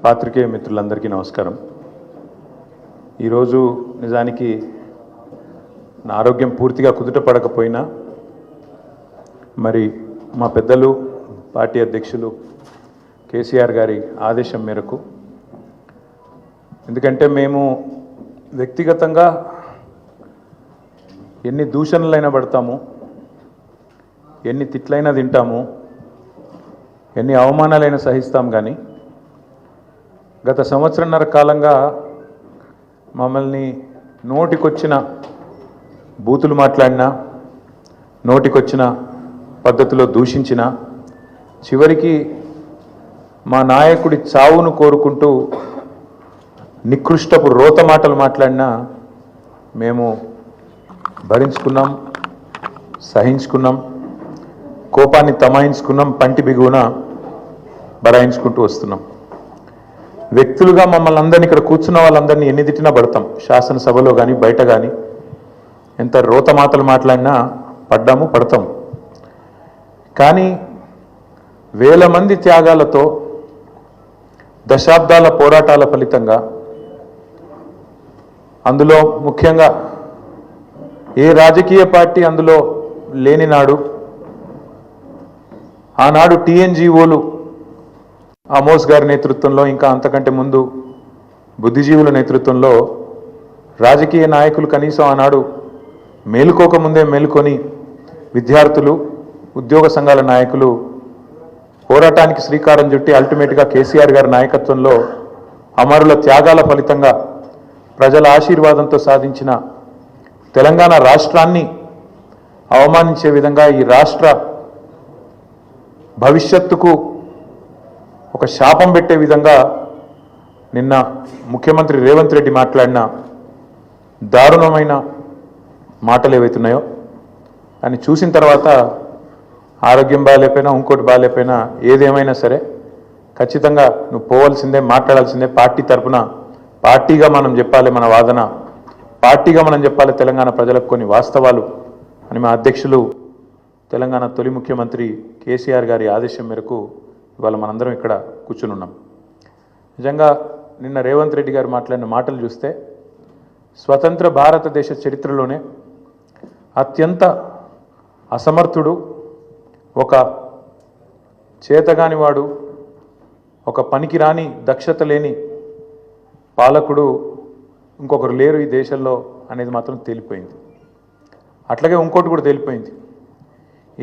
పాత్రికేయ మిత్రులందరికీ నమస్కారం. ఈరోజు నిజానికి నా ఆరోగ్యం పూర్తిగా కుదుట పడకపోయినా మరి మా పెద్దలు పార్టీ అధ్యక్షులు కేసీఆర్ గారి ఆదేశం మేరకు, ఎందుకంటే మేము వ్యక్తిగతంగా ఎన్ని దూషణలైనా పడతాము, ఎన్ని తిట్లైనా తింటాము, ఎన్ని అవమానాలైనా సహిస్తాం. కానీ గత సంవత్సరన్నర కాలంగా మమ్మల్ని నోటికొచ్చిన బూతులు మాట్లాడినా, నోటికొచ్చిన పద్ధతిలో దూషించిన, చివరికి మా నాయకుడి చావును కోరుకుంటూ నికృష్టపు రోత మాటలు మాట్లాడినా మేము భరించుకున్నాం, సహించుకున్నాం, కోపాన్ని తమాయించుకున్నాం, పంటి బిగువున బరాయించుకుంటూ వస్తున్నాం. వ్యక్తులుగా మమ్మల్ని అందరినీ, ఇక్కడ కూర్చున్న వాళ్ళందరినీ ఎన్ని తిట్టినా పడతాం. శాసనసభలో కానీ బయట కానీ ఎంత రోత మాటలు మాట్లాడినా పడ్డాము, పడతాం. కానీ వేల మంది త్యాగాలతో, దశాబ్దాల పోరాటాల ఫలితంగా, అందులో ముఖ్యంగా ఏ రాజకీయ పార్టీ అందులో లేని నాడు, ఆనాడు టీఎన్జీఓలు ఆమోస్ గారి నేతృత్వంలో, ఇంకా అంతకంటే ముందు బుద్ధిజీవుల నేతృత్వంలో రాజకీయ నాయకులు కనీసం ఆనాడు మేలుకోకముందే మేలుకొని విద్యార్థులు, ఉద్యోగ సంఘాల నాయకులు పోరాటానికి శ్రీకారం చుట్టి అల్టిమేట్గా కేసీఆర్ గారి నాయకత్వంలో అమరుల త్యాగాల ఫలితంగా ప్రజల ఆశీర్వాదంతో సాధించిన తెలంగాణ రాష్ట్రాన్ని అవమానించే విధంగా, ఈ రాష్ట్ర భవిష్యత్తుకు ఒక శాపం పెట్టే విధంగా నిన్న ముఖ్యమంత్రి రేవంత్ రెడ్డి మాట్లాడిన దారుణమైన మాటలు ఏవైతున్నాయో అని చూసిన తర్వాత ఆరోగ్యం బాగాలేకపోయినా, ఇంకోటి బాగాలేకపోయినా, ఏదేమైనా సరే ఖచ్చితంగా నువ్వు పోవాల్సిందే, మాట్లాడాల్సిందే. పార్టీ తరఫున పార్టీగా మనం చెప్పాలి, మన వాదన పార్టీగా మనం చెప్పాలి తెలంగాణ ప్రజలకు కొన్ని వాస్తవాలు అని మా అధ్యక్షులు, తెలంగాణ తొలి ముఖ్యమంత్రి కేసీఆర్ గారి ఆదేశం మేరకు ఇవాళ మనందరం ఇక్కడ కూర్చుని ఉన్నాం. నిజంగా నిన్న రేవంత్ రెడ్డి గారు మాట్లాడిన మాటలు చూస్తే స్వతంత్ర భారతదేశ చరిత్రలోనే అత్యంత అసమర్థుడు, ఒక చేతగానివాడు, ఒక పనికిరాని దక్షత లేని పాలకుడు ఇంకొకరు లేరు ఈ దేశంలో అనేది మాత్రం తేలిపోయింది. అట్లాగే ఇంకోటి కూడా తేలిపోయింది.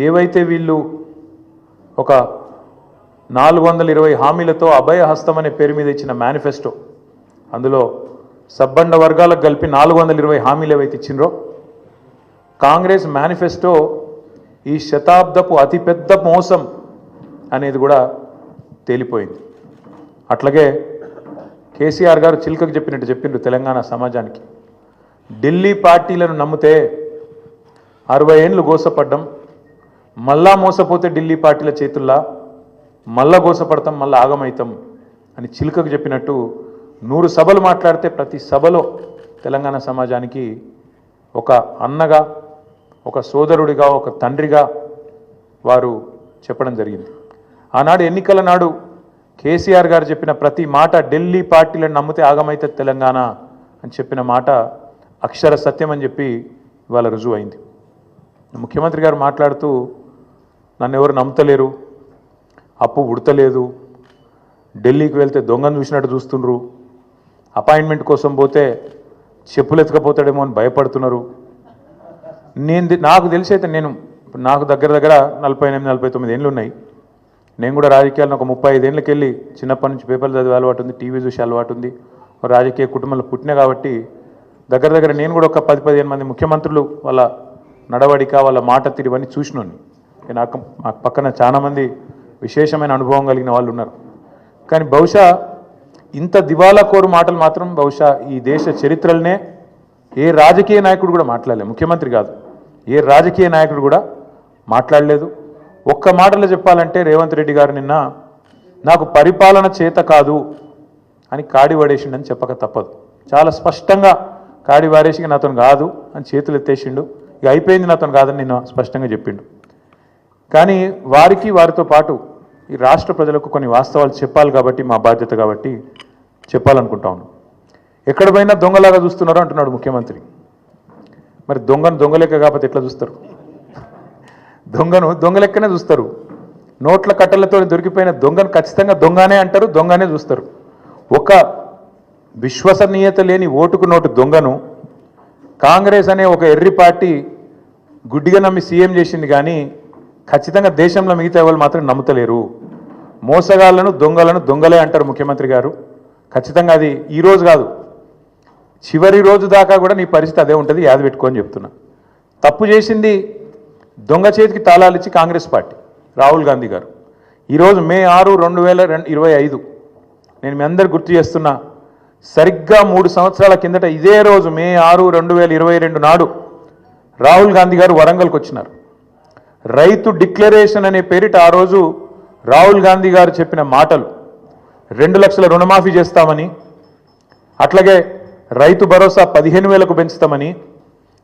ఏవైతే వీళ్ళు ఒక 420 హామీలతో అభయహస్తం అనే పేరు మీద ఇచ్చిన మేనిఫెస్టో, అందులో సబ్బండ వర్గాలకు కలిపి 420 హామీలు ఏవైతే ఇచ్చినరో, కాంగ్రెస్ మేనిఫెస్టో ఈ శతాబ్దపు అతిపెద్ద మోసం అనేది కూడా తేలిపోయింది. అట్లాగే కేసీఆర్ గారు చిలుకకు చెప్పినట్టు చెప్పిండ్రు తెలంగాణ సమాజానికి. ఢిల్లీ పార్టీలను నమ్మితే 60 ఏళ్ళు గోసపడ్డం, మళ్ళా మోసపోతే ఢిల్లీ పార్టీల చేతుల్లా మళ్ళా గోసపడతాం, మళ్ళీ ఆగమవుతాం అని చిలుకకు చెప్పినట్టు 100 సభలు మాట్లాడితే ప్రతి సభలో తెలంగాణ సమాజానికి ఒక అన్నగా, ఒక సోదరుడిగా, ఒక తండ్రిగా వారు చెప్పడం జరిగింది. ఆనాడు ఎన్నికల నాడు కేసీఆర్ గారు చెప్పిన ప్రతి మాట, ఢిల్లీ పార్టీలను నమ్మితే ఆగమైతే తెలంగాణ అని చెప్పిన మాట అక్షర సత్యం అని చెప్పి ఇవాళ రుజువు అయింది. ముఖ్యమంత్రి గారు మాట్లాడుతూ నన్ను ఎవరు నమ్ముతలేరు, అప్పు ఉడతలేదు, ఢిల్లీకి వెళ్తే దొంగను చూసినట్టు చూస్తుండ్రు, అపాయింట్మెంట్ కోసం పోతే చెప్పులు ఎత్తుకపోతాడేమో అని భయపడుతున్నారు. నాకు తెలిసి అయితే నాకు దగ్గర 48-49 ఏళ్ళు ఉన్నాయి. నేను కూడా రాజకీయాలను ఒక 35 ఏళ్ళకి వెళ్ళి చిన్నప్పటి నుంచి పేపర్లు చదివే అలవాటు ఉంది, టీవీ చూసే అలవాటు ఉంది, రాజకీయ కుటుంబంలో పుట్టినా కాబట్టి దగ్గర నేను కూడా ఒక 10-15 మంది ముఖ్యమంత్రులు వాళ్ళ నడవడిక, వాళ్ళ మాట తీరువన్నీ చూసినోని. నాకు పక్కన చాలామంది విశేషమైన అనుభవం కలిగిన వాళ్ళు ఉన్నారు. కానీ బహుశా ఇంత దివాలా కోరు మాటలు మాత్రం బహుశా ఈ దేశ చరిత్రలనే ఏ రాజకీయ నాయకుడు కూడా మాట్లాడలేదు. ముఖ్యమంత్రి కాదు, ఏ రాజకీయ నాయకుడు కూడా మాట్లాడలేదు. ఒక్క మాటలో చెప్పాలంటే రేవంత్ రెడ్డి గారు నిన్న నాకు పరిపాలన చేత కాదు అని కాడి పడేసిండని చెప్పక తప్పదు. చాలా స్పష్టంగా కాడి వారేసి నాతో కాదు అని చేతులు ఎత్తేసిండు. ఇక అయిపోయింది, నాతో కాదని నిన్న స్పష్టంగా చెప్పిండు. కానీ వారితో పాటు ఈ రాష్ట్ర ప్రజలకు కొన్ని వాస్తవాలు చెప్పాలి కాబట్టి మా బాధ్యత కాబట్టి చెప్పాలనుకుంటా ఉన్నాను. ఎక్కడ పోయినా దొంగలాగా చూస్తున్నారు అంటున్నాడు ముఖ్యమంత్రి. మరి దొంగను దొంగలెక్క కాకపోతే ఎట్లా చూస్తారు? దొంగను దొంగలెక్కనే చూస్తారు. నోట్ల కట్టలతో దొరికిపోయిన దొంగను ఖచ్చితంగా దొంగనే అంటారు, దొంగనే చూస్తారు. ఒక విశ్వసనీయత లేని ఓటుకు నోటు దొంగను కాంగ్రెస్ అనే ఒక ఎర్రి పార్టీ గుడ్డిగా నమ్మి సీఎం చేసింది, కానీ ఖచ్చితంగా దేశంలో మిగతా వాళ్ళు మాత్రం నమ్ముతలేరు. మోసగాళ్లను దొంగలను దొంగలే అంటారు ముఖ్యమంత్రి గారు. ఖచ్చితంగా అది ఈరోజు కాదు, చివరి రోజు దాకా కూడా నీ పరిస్థితి అదే ఉంటుంది, యాద పెట్టుకొని చెప్తున్నా. తప్పు చేసింది దొంగ చేతికి తాళాలు ఇచ్చి కాంగ్రెస్ పార్టీ రాహుల్ గాంధీ గారు. ఈరోజు మే 6, 2025 నేను మీ అందరు గుర్తు చేస్తున్నా, సరిగ్గా 3 సంవత్సరాల కిందట ఇదే రోజు మే 6, 2022 నాడు రాహుల్ గాంధీ గారు వరంగల్కి వచ్చినారు. రైతు డిక్లరేషన్ అనే పేరిట ఆ రోజు రాహుల్ గాంధీ గారు చెప్పిన మాటలు 2 లక్షల రుణమాఫీ చేస్తామని, అట్లాగే రైతు భరోసా 15,000కు పెంచుతామని,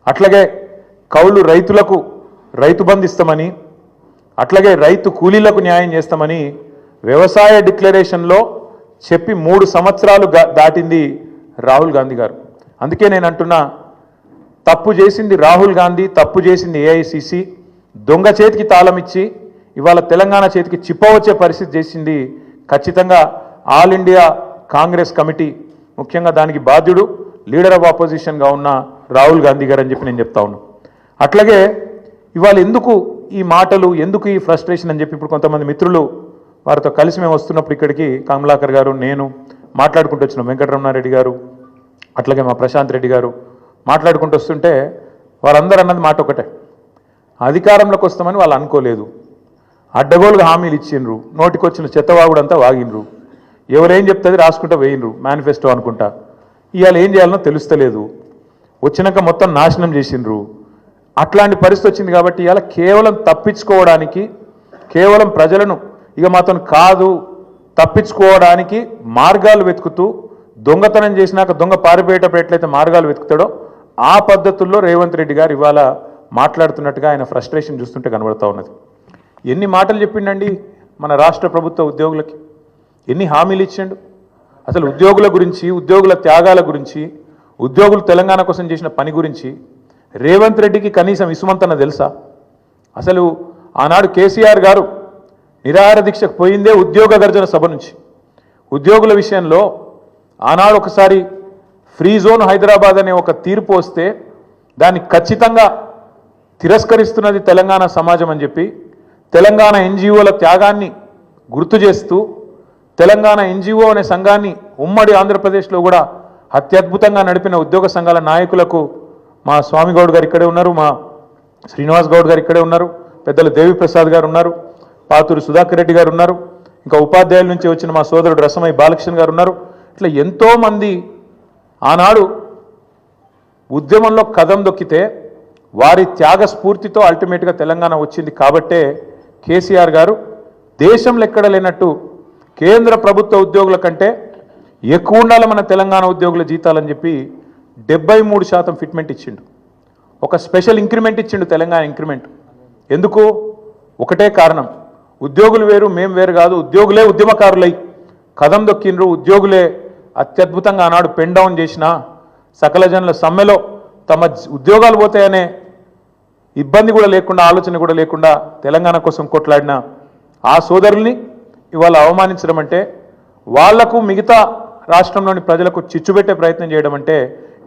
అట్లాగే కౌలు రైతులకు రైతు బంధు ఇస్తామని, అట్లాగే రైతు కూలీలకు న్యాయం చేస్తామని వ్యవసాయ డిక్లరేషన్లో చెప్పి 3 సంవత్సరాలు దాటింది రాహుల్ గాంధీ గారు. అందుకే నేను అంటున్నా, తప్పు చేసింది రాహుల్ గాంధీ, తప్పు చేసింది ఏఐసిసి. దొంగ చేతికి తాళం ఇచ్చి ఇవాళ తెలంగాణ చేతికి చిప్పవచ్చే పరిస్థితి చేసింది ఖచ్చితంగా ఆల్ ఇండియా కాంగ్రెస్ కమిటీ, ముఖ్యంగా దానికి బాధ్యుడు లీడర్ ఆఫ్ ఆపోజిషన్గా ఉన్న రాహుల్ గాంధీ గారు అని చెప్పి నేను చెప్తా ఉన్నాను. అట్లాగే ఇవాళ ఎందుకు ఈ మాటలు, ఎందుకు ఈ ఫ్రస్ట్రేషన్ అని చెప్పి ఇప్పుడు కొంతమంది మిత్రులు వారితో కలిసి మేము వస్తున్నప్పుడు ఇక్కడికి కమలాకర్ గారు, నేను మాట్లాడుకుంటూ వచ్చినాం, వెంకటరమణారెడ్డి గారు, అట్లాగే మా ప్రశాంత్ రెడ్డి గారు మాట్లాడుకుంటూ వస్తుంటే వారందరూ అన్నది మాట ఒకటే, అధికారంలోకి వస్తామని వాళ్ళు అనుకోలేదు, అడ్డగోలుగా హామీలు ఇచ్చిండ్రు, నోటికొచ్చిన చెత్తవాగుడంతా వాగినరు, ఎవరేం చెప్తుంది రాసుకుంటూ వేయినరు మేనిఫెస్టో అనుకుంటా, ఇవాళ ఏం చేయాలనో తెలుస్తలేదు, వచ్చినాక మొత్తం నాశనం చేసిండ్రు. అట్లాంటి పరిస్థితి వచ్చింది కాబట్టి ఇవాళ కేవలం తప్పించుకోవడానికి, కేవలం ప్రజలను ఇక మాతో కాదు తప్పించుకోవడానికి మార్గాలు వెతుకుతూ, దొంగతనం చేసినాక దొంగ పారిపోయేటప్పుడు ఎట్లయితే మార్గాలు వెతుకుతాడో ఆ పద్ధతుల్లో రేవంత్ రెడ్డి గారు ఇవాళ మాట్లాడుతున్నట్టుగా ఆయన ఫ్రస్ట్రేషన్ చూస్తుంటే కనబడతా ఉన్నది. ఎన్ని మాటలు చెప్పిండండి మన రాష్ట్ర ప్రభుత్వ ఉద్యోగులకి, ఎన్ని హామీలు ఇచ్చిండు. అసలు ఉద్యోగుల గురించి, ఉద్యోగుల త్యాగాల గురించి, ఉద్యోగులు తెలంగాణ కోసం చేసిన పని గురించి రేవంత్ రెడ్డికి కనీసం ఇసుమంతన తెలుసా? అసలు ఆనాడు కేసీఆర్ గారు నిరాహార దీక్షకు పోయిందే ఉద్యోగ గర్జన సభ నుంచి. ఉద్యోగుల విషయంలో ఆనాడు ఒకసారి ఫ్రీ జోన్ హైదరాబాద్ అనే ఒక తీర్పు వస్తే దాన్ని ఖచ్చితంగా తిరస్కరిస్తున్నది తెలంగాణ సమాజం అని చెప్పి తెలంగాణ ఎన్జిఓల త్యాగాన్ని గుర్తు చేస్తూ తెలంగాణ ఎన్జిఓ అనే సంఘాన్ని ఉమ్మడి ఆంధ్రప్రదేశ్లో కూడా అత్యద్భుతంగా నడిపిన ఉద్యోగ సంఘాల నాయకులకు మా స్వామి గౌడ్ గారు ఇక్కడే ఉన్నారు, మా శ్రీనివాస్ గౌడ్ గారు ఇక్కడే ఉన్నారు, పెద్దలు దేవిప్రసాద్ గారు ఉన్నారు, పాతూరు సుధాకర్ రెడ్డి గారు ఉన్నారు, ఇంకా ఉపాధ్యాయుల నుంచి వచ్చిన మా సోదరుడు రసమయ్య బాలకృష్ణ గారు ఉన్నారు. ఇట్లా ఎంతోమంది ఆనాడు ఉద్యమంలో కదం దొక్కితే వారి త్యాగ స్ఫూర్తితో అల్టిమేట్గా తెలంగాణ వచ్చింది. కాబట్టే కేసీఆర్ గారు దేశంలో ఎక్కడ లేనట్టు కేంద్ర ప్రభుత్వ ఉద్యోగుల కంటే ఎక్కువ ఉండాలి మన తెలంగాణ ఉద్యోగుల జీతాలని చెప్పి 73% ఫిట్మెంట్ ఇచ్చిండు. ఒక స్పెషల్ ఇంక్రిమెంట్ ఇచ్చిండు, తెలంగాణ ఇంక్రిమెంట్. ఎందుకు? ఒకటే కారణం, ఉద్యోగులు వేరు మేం వేరు కాదు, ఉద్యోగులే ఉద్యమకారులై కదం దొక్కిండ్రు, ఉద్యోగులే అత్యద్భుతంగా ఆనాడు పెన్ డౌన్ చేసిన సకల జనుల సమ్మెలో తమ ఉద్యోగాలు పోతాయనే ఇబ్బంది కూడా లేకుండా, ఆలోచన కూడా లేకుండా తెలంగాణ కోసం కొట్లాడిన ఆ సోదరుల్ని ఇవాళ అవమానించడం అంటే, వాళ్లకు మిగతా రాష్ట్రంలోని ప్రజలకు చిచ్చుపెట్టే ప్రయత్నం చేయడం అంటే,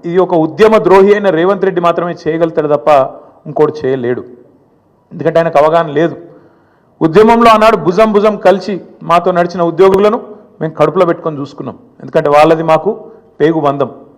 ఇది ఒక ఉద్యమ ద్రోహి అయిన రేవంత్ రెడ్డి మాత్రమే చేయగలుగుతాడు తప్ప ఇంకోటి చేయలేడు. ఎందుకంటే ఆయనకు అవగాహన లేదు. ఉద్యమంలో ఆనాడు భుజం భుజం కలిసి మాతో నడిచిన ఉద్యోగులను మేము కడుపులో పెట్టుకొని చూసుకున్నాం. ఎందుకంటే వాళ్ళది మాకు పేగు బంధం.